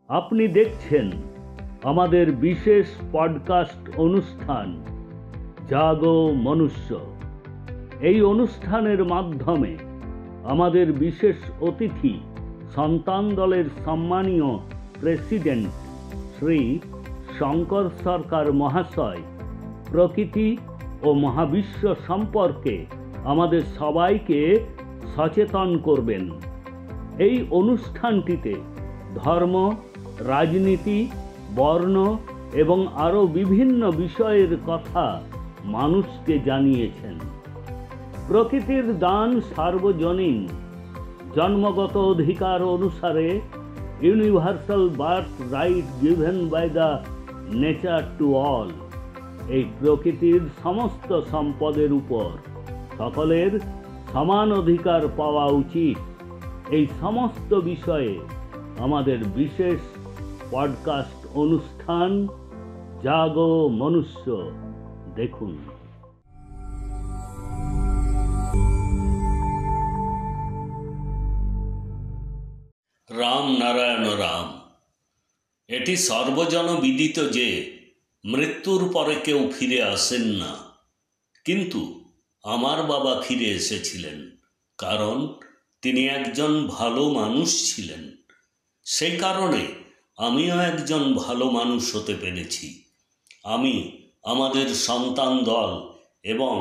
আপনি দেখছেন আমাদের বিশেষ পডকাস্ট অনুষ্ঠান জাগো মনুষ্য। এই অনুষ্ঠানের মাধ্যমে আমাদের বিশেষ অতিথি সন্তান দলের সম্মানীয় প্রেসিডেন্ট শ্রী শঙ্কর সরকার মহাশয় প্রকৃতি ও মহাবিশ্ব সম্পর্কে আমাদের সবাইকে সচেতন করবেন। এই অনুষ্ঠানটিতে ধর্ম, রাজনীতি, বর্ণ এবং আরও বিভিন্ন বিষয়ের কথা মানুষকে জানিয়েছেন। প্রকৃতির দান সার্বজনীন, জন্মগত অধিকার অনুসারে universal birth right given by the nature to all. এই প্রকৃতির সমস্ত সম্পদের উপর সকলের সমান অধিকার পাওয়া উচিত। এই সমস্ত বিষয়ে আমাদের বিশেষ পডকাস্ট অনুষ্ঠান জাগো মনুষ্য দেখুন। রাম নারায়ণ রাম। এটি সর্বজনবিদিত যে মৃত্যুর পরে কেউ ফিরে আসেন না, কিন্তু আমার বাবা ফিরে এসেছিলেন, কারণ তিনি একজন ভালো মানুষ ছিলেন। সেই কারণে আমিও একজন ভালো মানুষ হতে পেরেছি। আমি আমাদের সন্তান দল এবং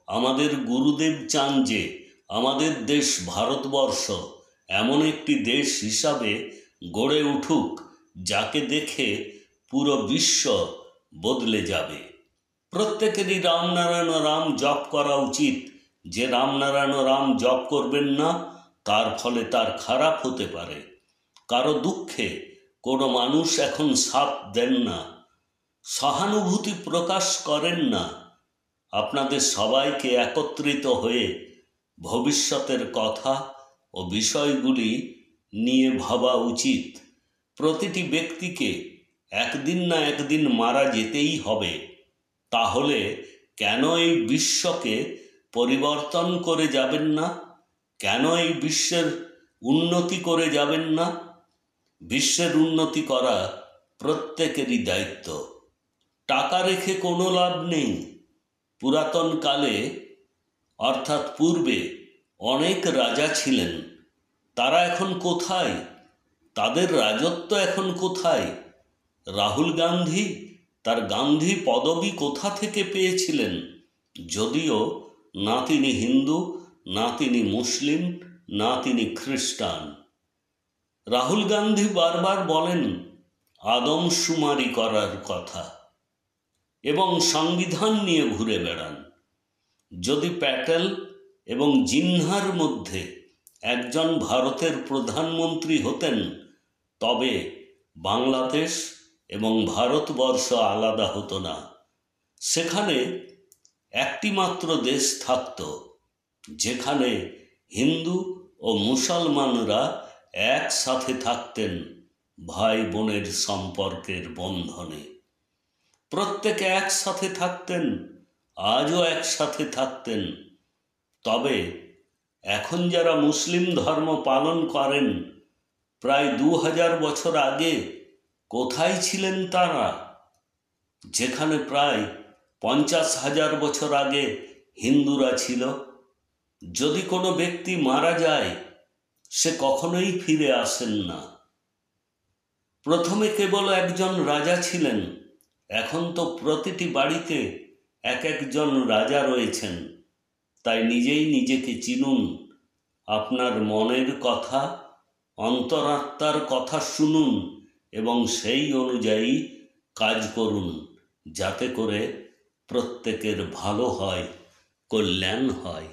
আমাদের গুরুদেব চান যে আমাদের দেশ ভারতবর্ষ এমন একটি দেশ হিসাবে গড়ে উঠুক যাকে দেখে পুরো বিশ্ব বদলে যাবে। প্রত্যেকেরই রামনারায়ণ রাম জপ করা উচিত। যে রামনারায়ণ রাম জপ করবেন না, তার ফলে তার খারাপ হতে পারে। কারো দুঃখে কোনো মানুষ এখন সাথ দেন না, সহানুভূতি প্রকাশ করেন না। আপনাদের সবাইকে একত্রিত হয়ে ভবিষ্যতের কথা ও বিষয়গুলি নিয়ে ভাবা উচিত। প্রতিটি ব্যক্তিকে একদিন না একদিন মারা যেতেই হবে। তাহলে কেন এই বিশ্বকে পরিবর্তন করে যাবেন না? কেন এই বিশ্বের উন্নতি করে যাবেন না? বিশ্বের উন্নতি করা প্রত্যেকেরই দায়িত্ব। টাকা রেখে কোনো লাভ নেই। পুরাতন কালে অর্থাৎ পূর্বে অনেক রাজা ছিলেন। তারা এখন কোথায়? তাদের রাজত্ব এখন কোথায়? রাহুল গান্ধী তার গান্ধী পদবী কোথা থেকে পেয়েছিলেন? যদিও না তিনি হিন্দু, না তিনি মুসলিম, না তিনি খ্রিস্টান। রাহুল গান্ধী বারবার বলেন আদমশুমারি করার কথা এবং সংবিধান নিয়ে ঘুরে বেড়ান। যদি প্যাটেল এবং জিন্নার মধ্যে একজন ভারতের প্রধানমন্ত্রী হতেন, তবে বাংলাদেশ এবং ভারতবর্ষ আলাদা হতো না। সেখানে একটি মাত্র দেশ থাকত, যেখানে হিন্দু ও মুসলমানরা একসাথে থাকতেন ভাই বোনের সম্পর্কের বন্ধনে। প্রত্যেকে একসাথে থাকতেন, আজও একসাথে থাকতেন। তবে এখন যারা মুসলিম ধর্ম পালন করেন, প্রায় 2000 বছর আগে কোথায় ছিলেন তারা? যেখানে প্রায় 50,000 বছর আগে হিন্দুরা ছিল। যদি কোনো ব্যক্তি মারা যায়, সে কখনোই ফিরে আসেন না। প্রথমে কেবল একজন রাজা ছিলেন, এখন তো প্রতিটি বাড়িতে এক একজন রাজা রয়েছেন। তাই নিজেই নিজেকে চিনুন, আপনার মনের কথা, অন্তরাত্মার কথা শুনুন এবং সেই অনুযায়ী কাজ করুন, যাতে করে প্রত্যেকের ভালো হয়, কল্যাণ হয়।